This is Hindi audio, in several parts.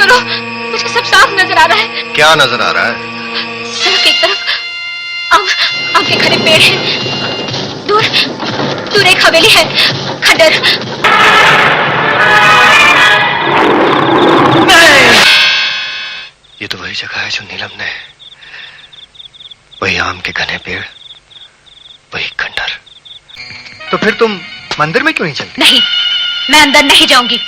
सुनो, मुझे सब साफ नजर आ रहा है। क्या नजर आ रहा है? सड़क एक तरफ आम के घने पेड़ हैं, दूर दूर एक हवेली है, खंडर। ये तो वही जगह है जो नीलम ने, वही आम के घने पेड़, वही खंडर। तो फिर तुम मंदिर में क्यों नहीं चली? नहीं, मैं अंदर नहीं जाऊंगी।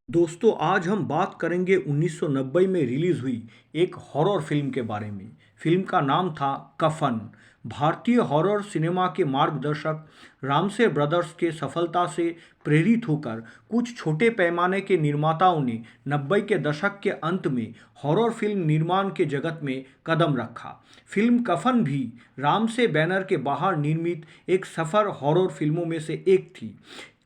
दोस्तों, आज हम बात करेंगे 1990 में रिलीज हुई एक हॉरर फिल्म के बारे में। फिल्म का नाम था कफन। भारतीय हॉरर सिनेमा के मार्गदर्शक रामसे ब्रदर्स के सफलता से प्रेरित होकर कुछ छोटे पैमाने के निर्माताओं ने 90 के दशक के अंत में हॉरर फिल्म निर्माण के जगत में कदम रखा। फिल्म कफन भी रामसे बैनर के बाहर निर्मित एक सफल हॉरर फिल्मों में से एक थी,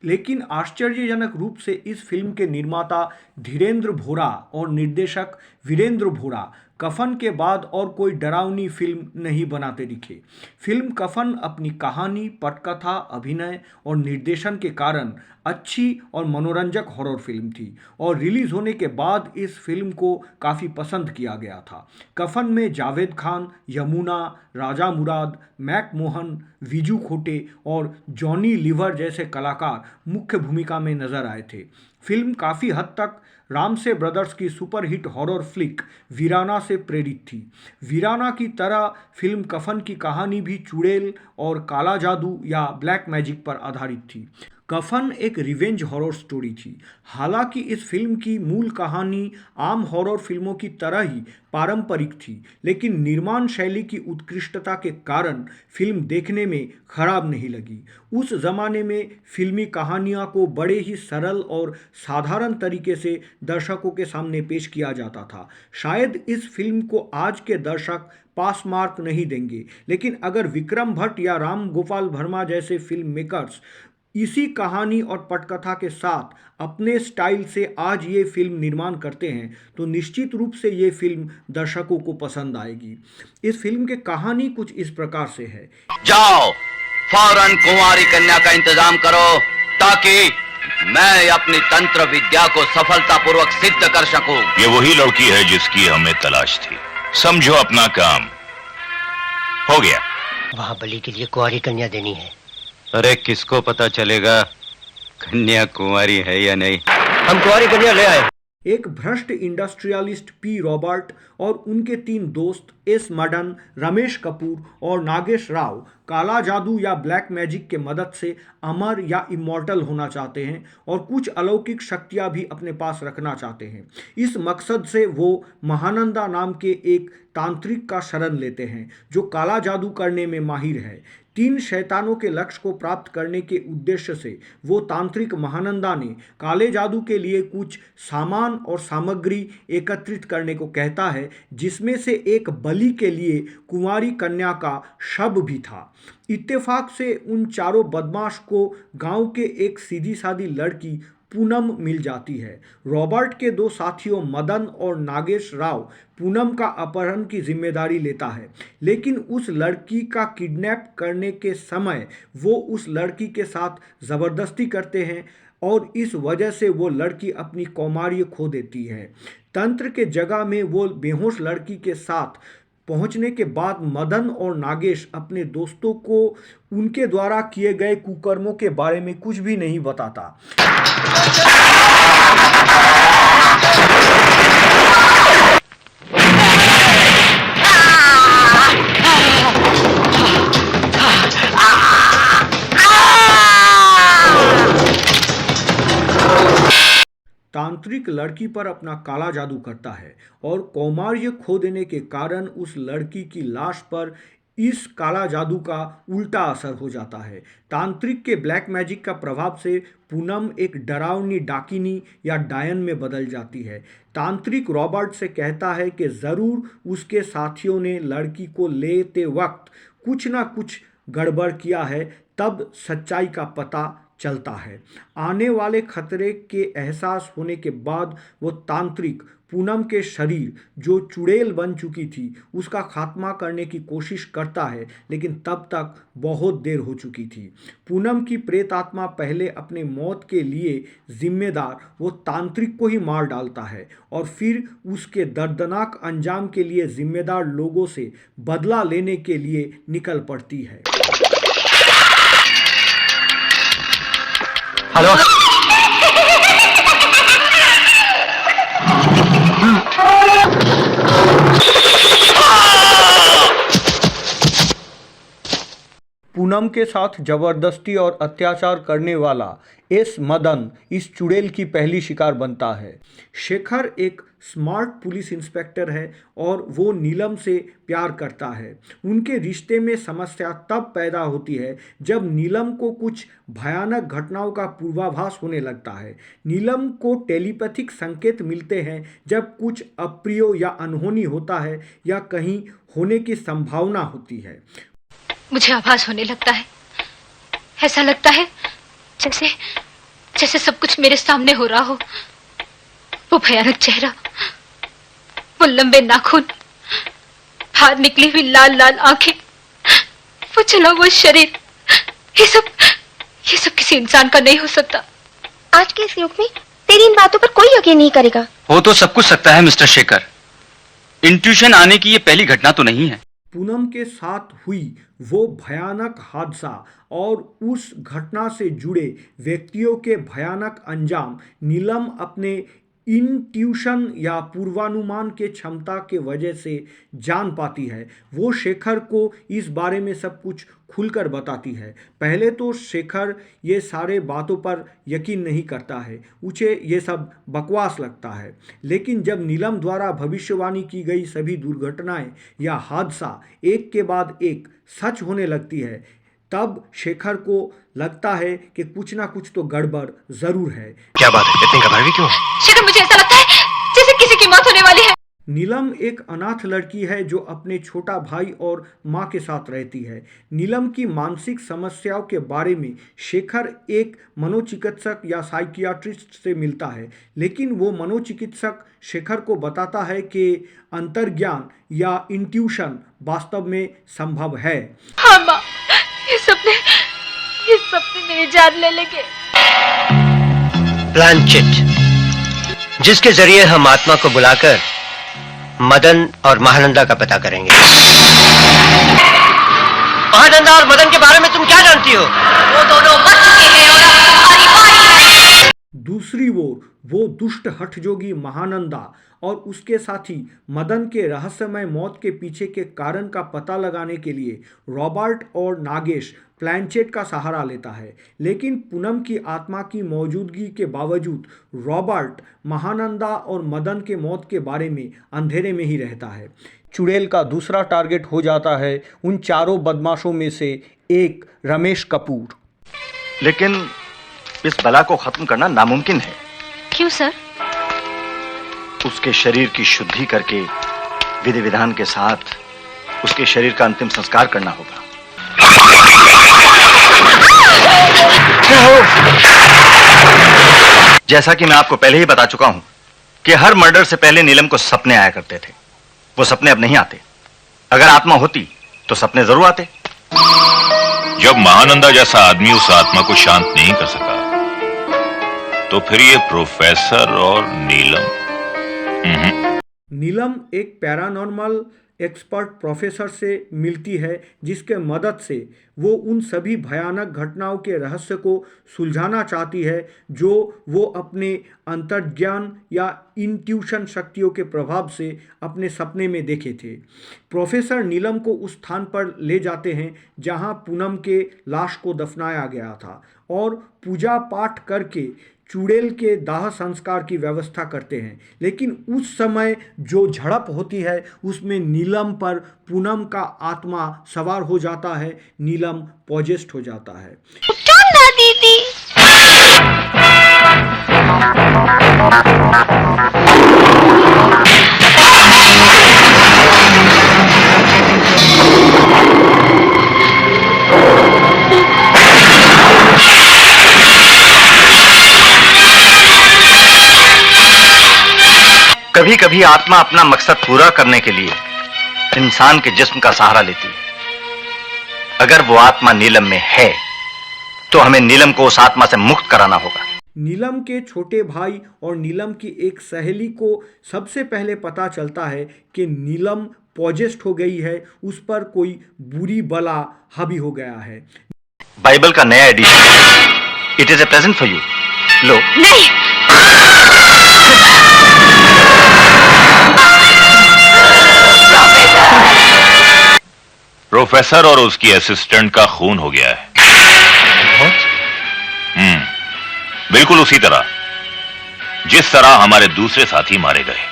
लेकिन आश्चर्यजनक रूप से इस फिल्म के निर्माता धीरेन्द्र भोरा और निर्देशक वीरेंद्र भोरा कफन के बाद और कोई डरावनी फिल्म नहीं बनाते दिखे। फिल्म कफन अपनी कहानी, पटकथा, अभिनय और निर्देशन के कारण अच्छी और मनोरंजक हॉरर फिल्म थी और रिलीज होने के बाद इस फिल्म को काफ़ी पसंद किया गया था। कफन में जावेद खान, यमुना, राजा मुराद, मैक मोहन, विजू खोटे और जॉनी लीवर जैसे कलाकार मुख्य भूमिका में नजर आए थे। फिल्म काफ़ी हद तक रामसे ब्रदर्स की सुपरहिट हॉरर फ्लिक वीराना से प्रेरित थी। वीराना की तरह फिल्म कफन की कहानी भी चुड़ैल और काला जादू या ब्लैक मैजिक पर आधारित थी। कफन एक रिवेंज हॉरर स्टोरी थी। हालांकि इस फिल्म की मूल कहानी आम हॉरर फिल्मों की तरह ही पारंपरिक थी, लेकिन निर्माण शैली की उत्कृष्टता के कारण फिल्म देखने में खराब नहीं लगी। उस जमाने में फिल्मी कहानियां को बड़े ही सरल और साधारण तरीके से दर्शकों के सामने पेश किया जाता था। शायद इस फिल्म को आज के दर्शक पास मार्क नहीं देंगे, लेकिन अगर विक्रम भट्ट या राम गोपाल वर्मा जैसे फिल्म मेकर्स इसी कहानी और पटकथा के साथ अपने स्टाइल से आज ये फिल्म निर्माण करते हैं तो निश्चित रूप से ये फिल्म दर्शकों को पसंद आएगी। इस फिल्म की कहानी कुछ इस प्रकार से है। जाओ, फौरन कुंवारी कन्या का इंतजाम करो ताकि मैं अपनी तंत्र विद्या को सफलतापूर्वक सिद्ध कर सकूं। ये वही लड़की है जिसकी हमें तलाश थी। समझो अपना काम हो गया। वहां बलि के लिए कुंवारी कन्या देनी है। अरे किसको पता चलेगा कन्या कुंवारी है या नहीं? हम कुंवारी कन्या ले आए। एक भ्रष्ट इंडस्ट्रियलिस्ट पी रॉबर्ट और उनके 3 दोस्त एस मडन, रमेश कपूर और नागेश राव काला जादू या ब्लैक मैजिक के मदद से अमर या इमॉर्टल होना चाहते हैं और कुछ अलौकिक शक्तियां भी अपने पास रखना चाहते हैं। इस मकसद से वो महानंदा नाम के एक तांत्रिक का शरण लेते हैं जो काला जादू करने में माहिर है। 3 शैतानों के लक्ष्य को प्राप्त करने के उद्देश्य से वो तांत्रिक महानंदा ने काले जादू के लिए कुछ सामान और सामग्री एकत्रित करने को कहता है, जिसमें से एक बलि के लिए कुंवारी कन्या का शव भी था। इत्तेफाक से उन चारों बदमाश को गांव के एक सीधी सादी लड़की पूनम मिल जाती है। रॉबर्ट के 2 साथियों मदन और नागेश राव पूनम का अपहरण की जिम्मेदारी लेता है, लेकिन उस लड़की का किडनैप करने के समय वो उस लड़की के साथ ज़बरदस्ती करते हैं और इस वजह से वो लड़की अपनी कौमार्य खो देती है। तंत्र के जगह में वो बेहोश लड़की के साथ पहुंचने के बाद मदन और नागेश अपने दोस्तों को उनके द्वारा किए गए कुकर्मों के बारे में कुछ भी नहीं बताता। तांत्रिक लड़की पर अपना काला जादू करता है और कौमार्य खो देने के कारण उस लड़की की लाश पर इस काला जादू का उल्टा असर हो जाता है। तांत्रिक के ब्लैक मैजिक का प्रभाव से पूनम एक डरावनी डाकिनी या डायन में बदल जाती है। तांत्रिक रॉबर्ट से कहता है कि ज़रूर उसके साथियों ने लड़की को लेते वक्त कुछ ना कुछ गड़बड़ किया है, तब सच्चाई का पता चलता है। आने वाले खतरे के एहसास होने के बाद वो तांत्रिक पूनम के शरीर जो चुड़ैल बन चुकी थी उसका खात्मा करने की कोशिश करता है, लेकिन तब तक बहुत देर हो चुकी थी। पूनम की प्रेतात्मा पहले अपने मौत के लिए जिम्मेदार वो तांत्रिक को ही मार डालता है और फिर उसके दर्दनाक अंजाम के लिए जिम्मेदार लोगों से बदला लेने के लिए निकल पड़ती है। हेलो, पूनम के साथ जबरदस्ती और अत्याचार करने वाला एस मदन इस चुड़ैल की पहली शिकार बनता है। शेखर एक स्मार्ट पुलिस इंस्पेक्टर है और वो नीलम से प्यार करता है। उनके रिश्ते में समस्या तब पैदा होती है जब नीलम को कुछ भयानक घटनाओं का पूर्वाभास होने लगता है। नीलम को टेलीपैथिक संकेत मिलते हैं जब कुछ अप्रिय या अनहोनी होता है या कहीं होने की संभावना होती है। मुझे आभास होने लगता है, ऐसा लगता है जैसे जैसे सब कुछ मेरे सामने हो रहा हो। वो भयानक चेहरा, वो लंबे नाखून, बाहर निकली हुई लाल लाल आंखें, वो चला हुआ शरीर, ये सब किसी इंसान का नहीं हो सकता। आज के इस युग में तेरी इन बातों पर कोई यकीन नहीं करेगा। हो तो सब कुछ सकता है मिस्टर शेखर। इंट्यूशन आने की ये पहली घटना तो नहीं है। पूनम के साथ हुई वो भयानक हादसा और उस घटना से जुड़े व्यक्तियों के भयानक अंजाम नीलम अपने इंट्यूशन या पूर्वानुमान के क्षमता के वजह से जान पाती है। वो शेखर को इस बारे में सब कुछ खुलकर बताती है। पहले तो शेखर ये सारे बातों पर यकीन नहीं करता है, उसे ये सब बकवास लगता है। लेकिन जब नीलम द्वारा भविष्यवाणी की गई सभी दुर्घटनाएं या हादसा एक के बाद एक सच होने लगती है, तब शेखर को लगता है कि कुछ ना कुछ तो गड़बड़ जरूर है। क्या बात है, इतनी घबराहट क्यों? शेखर, मुझे ऐसा लगता है जैसे किसी की मौत होने वाली है। नीलम एक अनाथ लड़की है जो अपने छोटा भाई और माँ के साथ रहती है। नीलम की मानसिक समस्याओं के बारे में शेखर एक मनोचिकित्सक या साइकियाट्रिस्ट से मिलता है, लेकिन वो मनोचिकित्सक शेखर को बताता है कि अंतर्ज्ञान या इंट्यूशन वास्तव में संभव है। हाँ माँ, ये सपने मेरी जान ले लेंगे। प्लानचेट, जिसके जरिए हम आत्मा को बुलाकर मदन और महानंदा का पता करेंगे। महानंदा और मदन के बारे में तुम क्या जानती हो? वो दोनों मर चुके हैं और अब तुम्हारी बारी है। दूसरी ओर वो दुष्ट हठजोगी महानंदा और उसके साथी मदन के रहस्यमय मौत के पीछे के कारण का पता लगाने के लिए रॉबर्ट और नागेश प्लानचेट का सहारा लेता है। लेकिन पूनम की आत्मा की मौजूदगी के बावजूद रॉबर्ट महानंदा और मदन के मौत के बारे में अंधेरे में ही रहता है। चुड़ैल का दूसरा टारगेट हो जाता है उन चारों बदमाशों में से एक रमेश कपूर। लेकिन इस बला को खत्म करना नामुमकिन है। क्यों सर? उसके शरीर की शुद्धि करके विधि विधान के साथ उसके शरीर का अंतिम संस्कार करना होगा। जैसा कि मैं आपको पहले ही बता चुका हूं कि हर मर्डर से पहले नीलम को सपने आया करते थे। वो सपने अब नहीं आते। अगर आत्मा होती तो सपने जरूर आते। जब महानंदा जैसा आदमी उस आत्मा को शांत नहीं कर सका, तो फिर ये प्रोफेसर और नीलम। नीलम एक पैरानॉर्मल एक्सपर्ट प्रोफेसर से मिलती है जिसके मदद से वो उन सभी भयानक घटनाओं के रहस्य को सुलझाना चाहती है जो वो अपने अंतर्ज्ञान या इंट्यूशन शक्तियों के प्रभाव से अपने सपने में देखे थे। प्रोफेसर नीलम को उस स्थान पर ले जाते हैं जहां पूनम के लाश को दफनाया गया था और पूजा पाठ करके चुड़ैल के दाह संस्कार की व्यवस्था करते हैं। लेकिन उस समय जो झड़प होती है उसमें नीलम पर पूनम का आत्मा सवार हो जाता है। नीलम पॉजेस्ट हो जाता है। ना दीदी। कभी कभी आत्मा अपना मकसद पूरा करने के लिए इंसान के जिस्म का सहारा लेती है। अगर वो आत्मा नीलम में है तो हमें नीलम को उस आत्मा से मुक्त कराना होगा। नीलम के छोटे भाई और नीलम की एक सहेली को सबसे पहले पता चलता है कि नीलम पॉजेस्ट हो गई है, उस पर कोई बुरी बला हावी हो गया है। बाइबल का नया edition, it is a present for you. लो। नहीं, प्रोफेसर और उसकी असिस्टेंट का खून हो गया है। बिल्कुल उसी तरह जिस तरह हमारे दूसरे साथी मारे गए।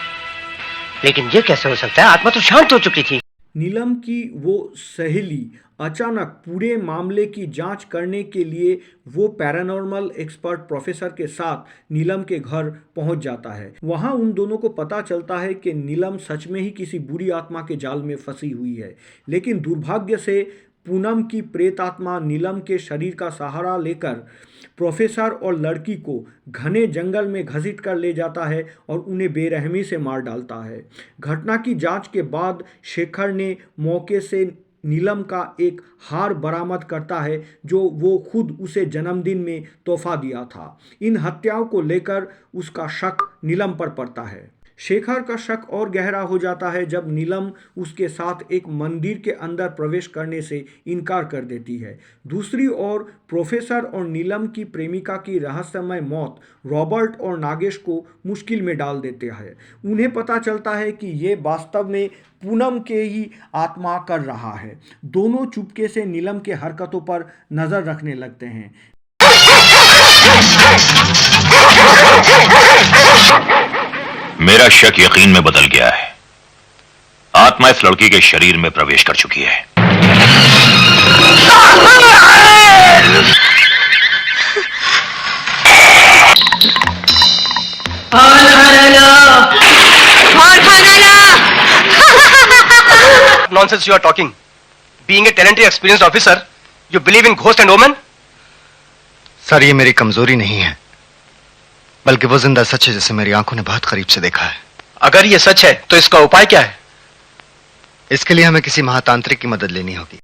लेकिन ये कैसे हो सकता है? आत्मा तो शांत हो चुकी थी। नीलम की वो सहेली अचानक पूरे मामले की जांच करने के लिए वो पैरानॉर्मल एक्सपर्ट प्रोफेसर के साथ नीलम के घर पहुंच जाता है। वहां उन दोनों को पता चलता है कि नीलम सच में ही किसी बुरी आत्मा के जाल में फंसी हुई है, लेकिन दुर्भाग्य से पूनम की प्रेतात्मा नीलम के शरीर का सहारा लेकर प्रोफेसर और लड़की को घने जंगल में घसीट कर ले जाता है और उन्हें बेरहमी से मार डालता है। घटना की जांच के बाद शेखर ने मौके से नीलम का एक हार बरामद करता है जो वो खुद उसे जन्मदिन में तोहफा दिया था। इन हत्याओं को लेकर उसका शक नीलम पर पड़ता है। शेखर का शक और गहरा हो जाता है जब नीलम उसके साथ एक मंदिर के अंदर प्रवेश करने से इनकार कर देती है। दूसरी ओर प्रोफेसर और नीलम की प्रेमिका की रहस्यमय मौत रॉबर्ट और नागेश को मुश्किल में डाल देते हैं। उन्हें पता चलता है कि ये वास्तव में पूनम के ही आत्मा कर रहा है। दोनों चुपके से नीलम के हरकतों पर नजर रखने लगते हैं। मेरा शक यकीन में बदल गया है। आत्मा इस लड़की के शरीर में प्रवेश कर चुकी है। Nonsense you are talking. Being a talented, experienced officer, you believe in ghost and omen? Sir, ये मेरी कमजोरी नहीं है, बल्कि वो जिंदा सच है जिसे मेरी आंखों ने बहुत करीब से देखा है। अगर ये सच है तो इसका उपाय क्या है? इसके लिए हमें किसी महातांत्रिक की मदद लेनी होगी।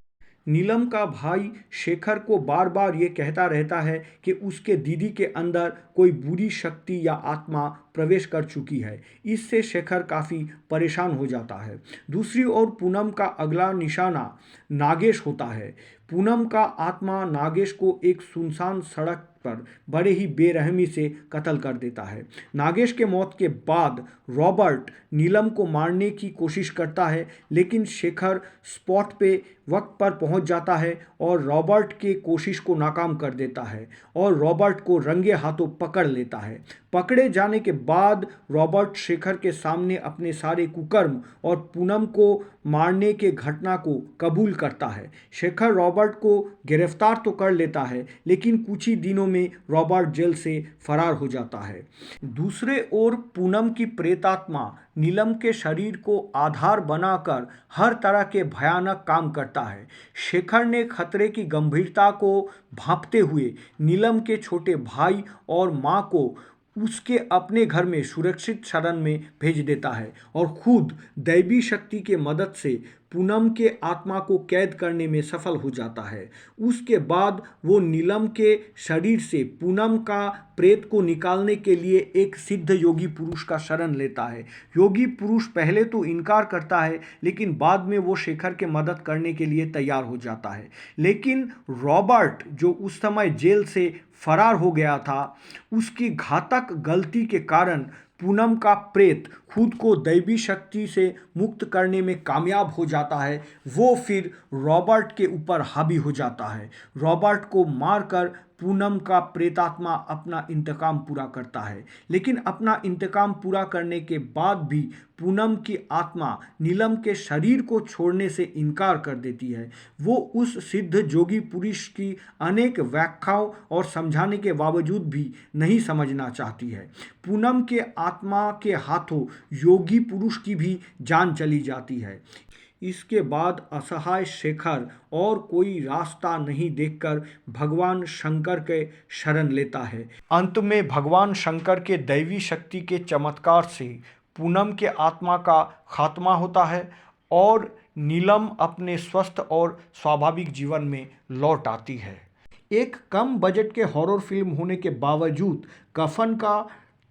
नीलम का भाई शेखर को बार बार ये कहता रहता है कि उसके दीदी के अंदर कोई बुरी शक्ति या आत्मा प्रवेश कर चुकी है। इससे शेखर काफ़ी परेशान हो जाता है। दूसरी ओर पूनम का अगला निशाना नागेश होता है। पूनम का आत्मा नागेश को एक सुनसान सड़क पर बड़े ही बेरहमी से कत्ल कर देता है। नागेश के मौत के बाद रॉबर्ट नीलम को मारने की कोशिश करता है, लेकिन शेखर स्पॉट पे वक्त पर पहुंच जाता है और रॉबर्ट के कोशिश को नाकाम कर देता है और रॉबर्ट को रंगे हाथों पकड़ लेता है। पकड़े जाने के बाद रॉबर्ट शेखर के सामने अपने सारे कुकर्म और पूनम को मारने के घटना को कबूल करता है। शेखर रॉबर्ट को गिरफ्तार तो कर लेता है, लेकिन कुछ ही दिनों में रॉबर्ट जेल से फरार हो जाता है। दूसरे ओर पूनम की प्रेतात्मा नीलम के शरीर को आधार बनाकर हर तरह के भयानक काम करता है। शेखर ने खतरे की गंभीरता को भांपते हुए नीलम के छोटे भाई और मां को उसके अपने घर में सुरक्षित शरण में भेज देता है और खुद दैवी शक्ति के मदद से पूनम के आत्मा को कैद करने में सफल हो जाता है। उसके बाद वो नीलम के शरीर से पूनम का प्रेत को निकालने के लिए एक सिद्ध योगी पुरुष का शरण लेता है। योगी पुरुष पहले तो इनकार करता है, लेकिन बाद में वो शेखर के मदद करने के लिए तैयार हो जाता है। लेकिन रॉबर्ट, जो उस समय जेल से फरार हो गया था, उसकी घातक गलती के कारण पूनम का प्रेत खुद को दैवी शक्ति से मुक्त करने में कामयाब हो जाता है। वो फिर रॉबर्ट के ऊपर हावी हो जाता है। रॉबर्ट को मारकर पूनम का प्रेतात्मा अपना इंतकाम पूरा करता है, लेकिन अपना इंतकाम पूरा करने के बाद भी पूनम की आत्मा नीलम के शरीर को छोड़ने से इनकार कर देती है। वो उस सिद्ध जोगी पुरुष की अनेक व्याख्याओं और समझाने के बावजूद भी नहीं समझना चाहती है। पूनम के आत्मा के हाथों योगी पुरुष की भी जान चली जाती है। इसके बाद असहाय शेखर और कोई रास्ता नहीं देखकर भगवान शंकर के शरण लेता है। अंत में भगवान शंकर के दैवी शक्ति के चमत्कार से पूनम के आत्मा का खात्मा होता है और नीलम अपने स्वस्थ और स्वाभाविक जीवन में लौट आती है। एक कम बजट के हॉरर फिल्म होने के बावजूद कफन का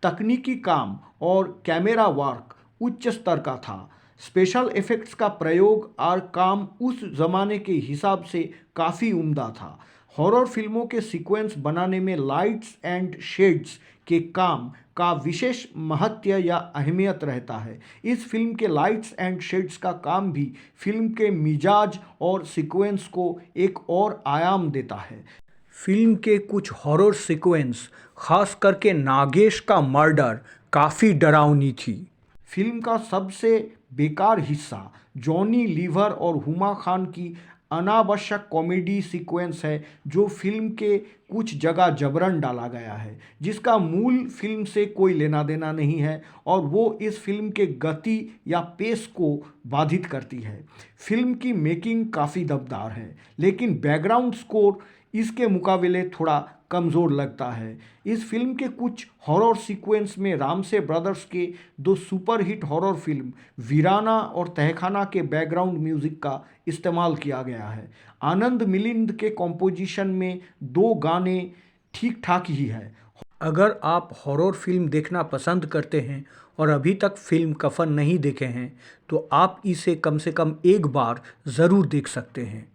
तकनीकी काम और कैमरा वर्क उच्च स्तर का था। स्पेशल इफ़ेक्ट्स का प्रयोग और काम उस ज़माने के हिसाब से काफ़ी उम्दा था। हॉरर फिल्मों के सीक्वेंस बनाने में लाइट्स एंड शेड्स के काम का विशेष महत्व या अहमियत रहता है। इस फिल्म के लाइट्स एंड शेड्स का काम भी फिल्म के मिजाज और सीक्वेंस को एक और आयाम देता है। फिल्म के कुछ हॉरर सीक्वेंस, खास करके नागेश का मर्डर, काफ़ी डरावनी थी। फिल्म का सबसे बेकार हिस्सा जॉनी लीवर और हुमा खान की अनावश्यक कॉमेडी सीक्वेंस है, जो फिल्म के कुछ जगह जबरन डाला गया है, जिसका मूल फिल्म से कोई लेना देना नहीं है और वो इस फिल्म के गति या पेस को बाधित करती है। फिल्म की मेकिंग काफ़ी दमदार है, लेकिन बैकग्राउंड स्कोर इसके मुकाबले थोड़ा कमज़ोर लगता है। इस फिल्म के कुछ हॉरर सीक्वेंस में रामसे ब्रदर्स के दो सुपरहिट हॉरर फिल्म वीराना और तहखाना के बैकग्राउंड म्यूज़िक का इस्तेमाल किया गया है। आनंद मिलिंद के कॉम्पोजिशन में दो गाने ठीक ठाक ही है। अगर आप हॉरर फिल्म देखना पसंद करते हैं और अभी तक फिल्म कफन नहीं देखे हैं, तो आप इसे कम से कम एक बार ज़रूर देख सकते हैं।